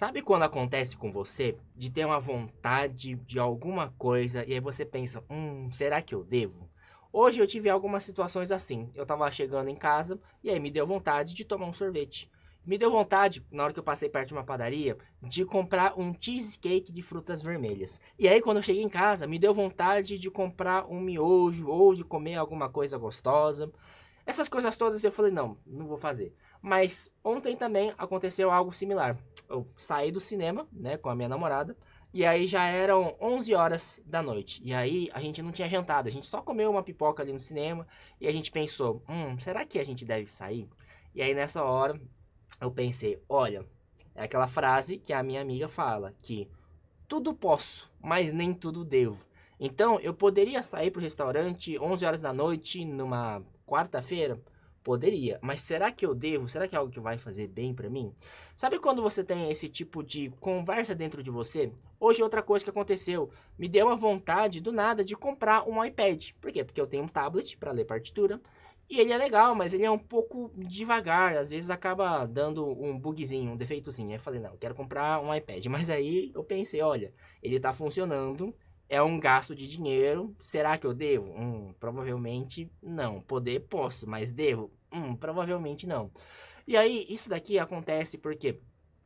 Sabe quando acontece com você de ter uma vontade de alguma coisa e aí você pensa, será que eu devo? Hoje eu tive algumas situações assim. Eu tava chegando em casa e aí me deu vontade de tomar um sorvete. Me deu vontade, na hora que eu passei perto de uma padaria, de comprar um cheesecake de frutas vermelhas. E aí quando eu cheguei em casa, me deu vontade de comprar um miojo ou de comer alguma coisa gostosa. Essas coisas todas eu falei, não, não vou fazer. Mas ontem também aconteceu algo similar. Eu saí do cinema, né, com a minha namorada, e aí já eram 11 horas da noite. E aí a gente não tinha jantado, a gente só comeu uma pipoca ali no cinema, e a gente pensou, será que a gente deve sair? E aí nessa hora eu pensei, olha, é aquela frase que a minha amiga fala, que tudo posso, mas nem tudo devo. Então, eu poderia sair para o restaurante 11 horas da noite numa quarta-feira? Poderia, mas será que eu devo? Será que é algo que vai fazer bem para mim? Sabe quando você tem esse tipo de conversa dentro de você? Hoje outra coisa que aconteceu, me deu uma vontade do nada de comprar um iPad. Por quê? Porque eu tenho um tablet para ler partitura e ele é legal, mas ele é um pouco devagar, às vezes acaba dando um bugzinho, um defeitozinho. Aí eu falei, não, eu quero comprar um iPad. Mas aí eu pensei, olha, ele tá funcionando, é um gasto de dinheiro, será que eu devo? Provavelmente não. Poder, posso, mas devo? Provavelmente não. E aí, isso daqui acontece porque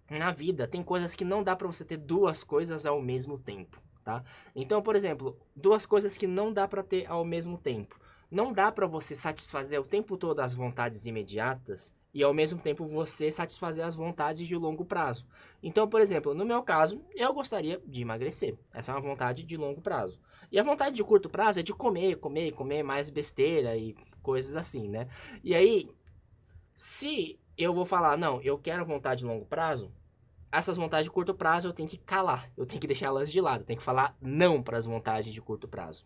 na vida tem coisas que não dá pra você ter duas coisas ao mesmo tempo, tá? Então, por exemplo, duas coisas que não dá pra ter ao mesmo tempo. Não dá pra você satisfazer o tempo todo as vontades imediatas e ao mesmo tempo você satisfazer as vontades de longo prazo. Então, por exemplo, no meu caso, eu gostaria de emagrecer. Essa é uma vontade de longo prazo. E a vontade de curto prazo é de comer, comer, comer mais besteira e coisas assim, né? E aí, se eu vou falar, não, eu quero vontade de longo prazo, essas vontades de curto prazo eu tenho que calar, eu tenho que deixar elas de lado, eu tenho que falar não para as vontades de curto prazo.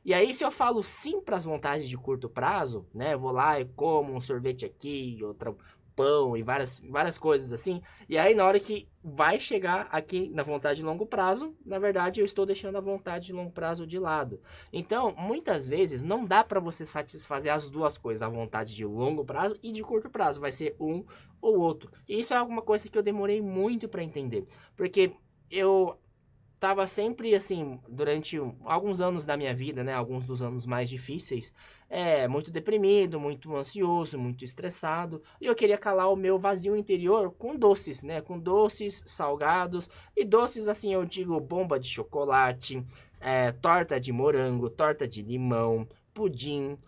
E aí, se eu falo sim para as vontades de curto prazo, né? Eu vou lá e como um sorvete aqui, outro pão e várias coisas assim. E aí, na hora que vai chegar aqui na vontade de longo prazo, na verdade, eu estou deixando a vontade de longo prazo de lado. Então, muitas vezes, não dá para você satisfazer as duas coisas, a vontade de longo prazo e de curto prazo. Vai ser um ou outro. E isso é alguma coisa que eu demorei muito para entender, porque eu tava sempre assim, durante alguns anos da minha vida, né, alguns dos anos mais difíceis, muito deprimido, muito ansioso, muito estressado, e eu queria calar o meu vazio interior com doces, né, com doces salgados, e doces assim, eu digo bomba de chocolate, torta de morango, torta de limão, pudim,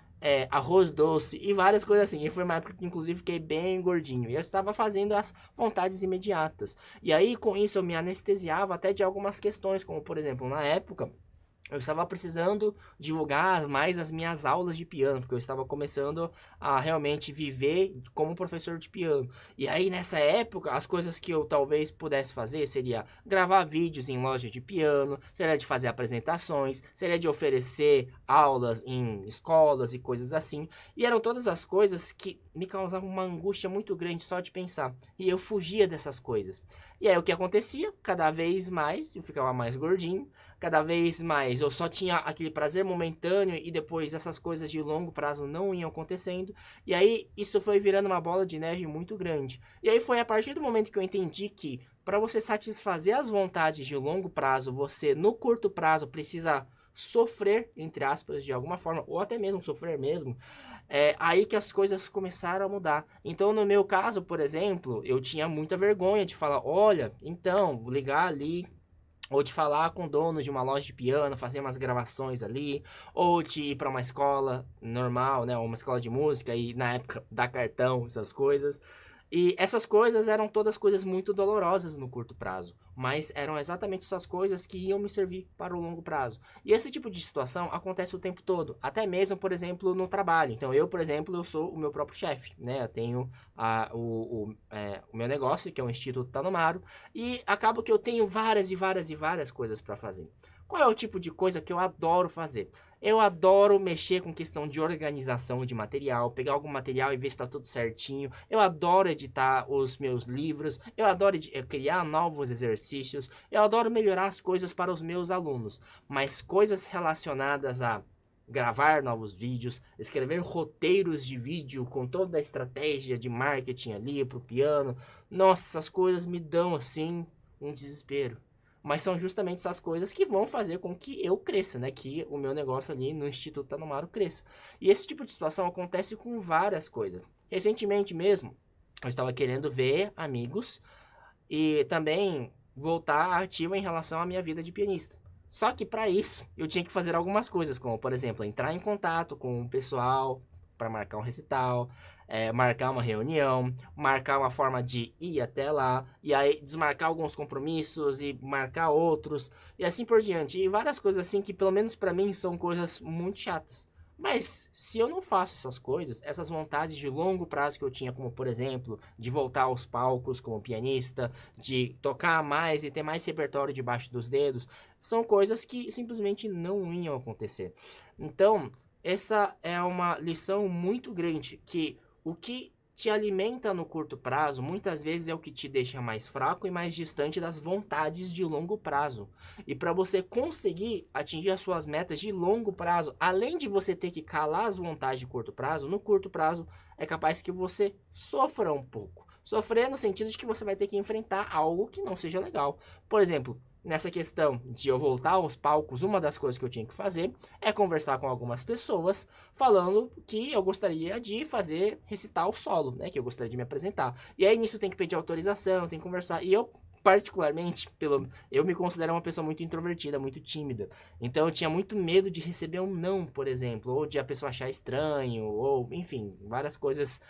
arroz doce e várias coisas assim. E foi uma época que, inclusive, fiquei bem gordinho. E eu estava fazendo as vontades imediatas. E aí, com isso, eu me anestesiava até de algumas questões, como, por exemplo, na época, eu estava precisando divulgar mais as minhas aulas de piano, porque eu estava começando a realmente viver como professor de piano. E aí, nessa época, as coisas que eu talvez pudesse fazer seria gravar vídeos em loja de piano, seria de fazer apresentações, seria de oferecer aulas em escolas e coisas assim. E eram todas as coisas que me causavam uma angústia muito grande só de pensar. E eu fugia dessas coisas. E aí, o que acontecia? Cada vez mais eu ficava mais gordinho, cada vez mais eu só tinha aquele prazer momentâneo e depois essas coisas de longo prazo não iam acontecendo. E aí isso foi virando uma bola de neve muito grande. E aí foi a partir do momento que eu entendi que para você satisfazer as vontades de longo prazo, você no curto prazo precisa sofrer, entre aspas, de alguma forma, ou até mesmo sofrer mesmo, aí que as coisas começaram a mudar. Então, no meu caso, por exemplo, eu tinha muita vergonha de falar, olha, então, vou ligar ali ou de falar com o dono de uma loja de piano, fazer umas gravações ali, ou de ir para uma escola normal, né, uma escola de música e na época dar cartão, essas coisas. E essas coisas eram todas coisas muito dolorosas no curto prazo, mas eram exatamente essas coisas que iam me servir para o longo prazo. E esse tipo de situação acontece o tempo todo, até mesmo, por exemplo, no trabalho. Então, eu, por exemplo, eu sou o meu próprio chefe, né? Eu tenho o meu negócio, que é o Instituto Tanomaro, e acaba que eu tenho várias e várias e várias coisas para fazer. Qual é o tipo de coisa que eu adoro fazer? Eu adoro mexer com questão de organização de material, pegar algum material e ver se está tudo certinho. Eu adoro editar os meus livros, eu adoro criar novos exercícios, eu adoro melhorar as coisas para os meus alunos. Mas coisas relacionadas a gravar novos vídeos, escrever roteiros de vídeo com toda a estratégia de marketing ali para o piano, nossa, essas coisas me dão assim um desespero. Mas são justamente essas coisas que vão fazer com que eu cresça, né? Que o meu negócio ali no Instituto Tanomaro cresça. E esse tipo de situação acontece com várias coisas. Recentemente mesmo, eu estava querendo ver amigos e também voltar ativa em relação à minha vida de pianista. Só que para isso, eu tinha que fazer algumas coisas, como, por exemplo, entrar em contato com o pessoal para marcar um recital, marcar uma reunião, marcar uma forma de ir até lá, e aí desmarcar alguns compromissos e marcar outros, e assim por diante. E várias coisas assim que, pelo menos para mim, são coisas muito chatas. Mas se eu não faço essas coisas, essas vontades de longo prazo que eu tinha, como por exemplo, de voltar aos palcos como pianista, de tocar mais e ter mais repertório debaixo dos dedos, são coisas que simplesmente não iam acontecer. Então, essa é uma lição muito grande, que o que te alimenta no curto prazo, muitas vezes é o que te deixa mais fraco e mais distante das vontades de longo prazo. E para você conseguir atingir as suas metas de longo prazo, além de você ter que calar as vontades de curto prazo, no curto prazo é capaz que você sofra um pouco. Sofrer no sentido de que você vai ter que enfrentar algo que não seja legal. Por exemplo, nessa questão de eu voltar aos palcos, uma das coisas que eu tinha que fazer é conversar com algumas pessoas falando que eu gostaria de fazer recital solo, né? Que eu gostaria de me apresentar. E aí nisso tem que pedir autorização, tem que conversar. E eu, particularmente, eu me considero uma pessoa muito introvertida, muito tímida. Então eu tinha muito medo de receber um não, por exemplo, ou de a pessoa achar estranho, ou enfim, várias coisas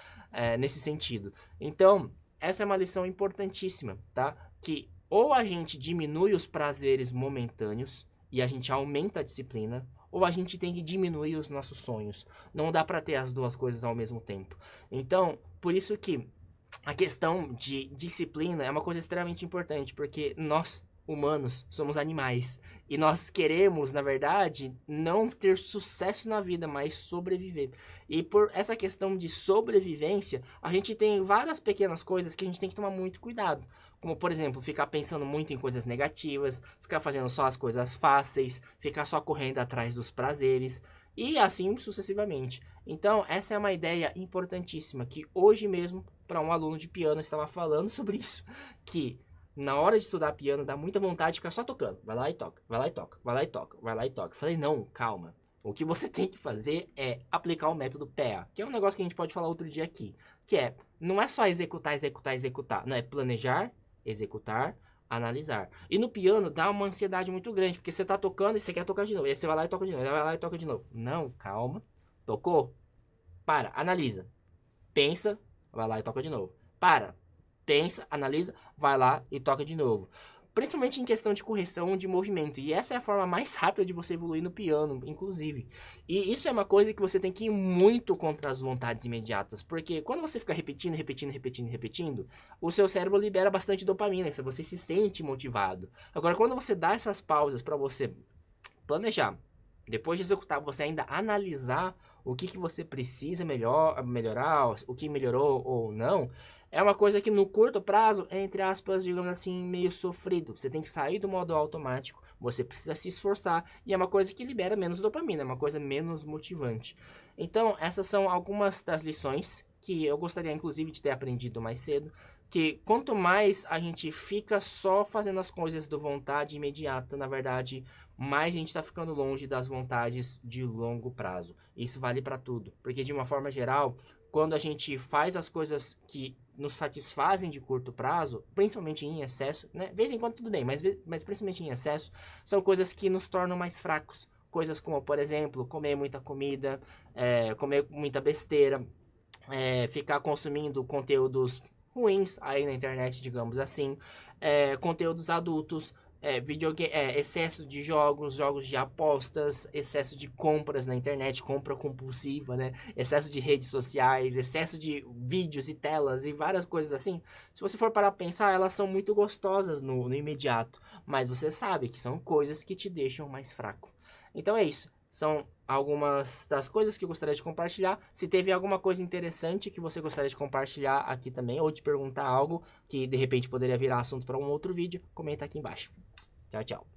nesse sentido. Então, essa é uma lição importantíssima, tá? Que ou a gente diminui os prazeres momentâneos e a gente aumenta a disciplina, ou a gente tem que diminuir os nossos sonhos. Não dá para ter as duas coisas ao mesmo tempo. Então, por isso que a questão de disciplina é uma coisa extremamente importante, porque nós, humanos, somos animais. E nós queremos, na verdade, não ter sucesso na vida, mas sobreviver. E por essa questão de sobrevivência, a gente tem várias pequenas coisas que a gente tem que tomar muito cuidado. Como, por exemplo, ficar pensando muito em coisas negativas, ficar fazendo só as coisas fáceis, ficar só correndo atrás dos prazeres, e assim sucessivamente. Então, essa é uma ideia importantíssima, que hoje mesmo, para um aluno de piano, eu estava falando sobre isso, que na hora de estudar piano, dá muita vontade de ficar só tocando. Vai lá e toca, vai lá e toca, vai lá e toca, vai lá e toca. Falei, não, calma. O que você tem que fazer é aplicar o método PEA, que é um negócio que a gente pode falar outro dia aqui, que é, não é só executar, executar, executar, não é planejar, executar, analisar. E no piano dá uma ansiedade muito grande, porque você tá tocando e você quer tocar de novo. E aí você vai lá e toca de novo, vai lá e toca de novo. Não, calma. Tocou? Para, analisa. Pensa, vai lá e toca de novo. Para, pensa, analisa, vai lá e toca de novo. Principalmente em questão de correção de movimento. E essa é a forma mais rápida de você evoluir no piano, inclusive. E isso é uma coisa que você tem que ir muito contra as vontades imediatas. Porque quando você fica repetindo, repetindo, repetindo, repetindo, o seu cérebro libera bastante dopamina. Você se sente motivado. Agora, quando você dá essas pausas para você planejar, depois de executar, você ainda analisar o que você precisa melhorar, o que melhorou ou não, é uma coisa que no curto prazo é, entre aspas, digamos assim, meio sofrido. Você tem que sair do modo automático, você precisa se esforçar, e é uma coisa que libera menos dopamina, é uma coisa menos motivante. Então, essas são algumas das lições que eu gostaria, inclusive, de ter aprendido mais cedo, que quanto mais a gente fica só fazendo as coisas do vontade imediata, na verdade, mais a gente está ficando longe das vontades de longo prazo. Isso vale para tudo, porque de uma forma geral, quando a gente faz as coisas que nos satisfazem de curto prazo, principalmente em excesso, né? De vez em quando tudo bem, mas principalmente em excesso, são coisas que nos tornam mais fracos. Coisas como, por exemplo, comer muita comida, comer muita besteira, ficar consumindo conteúdos ruins aí na internet, digamos assim, conteúdos adultos, excesso de jogos de apostas, excesso de compras na internet, compra compulsiva, né? Excesso de redes sociais, excesso de vídeos e telas e várias coisas assim. Se você for parar pra pensar, elas são muito gostosas no imediato, mas você sabe que são coisas que te deixam mais fraco. Então é isso. São algumas das coisas que eu gostaria de compartilhar. Se teve alguma coisa interessante que você gostaria de compartilhar aqui também, ou de perguntar algo que de repente poderia virar assunto para um outro vídeo, comenta aqui embaixo. Tchau, tchau.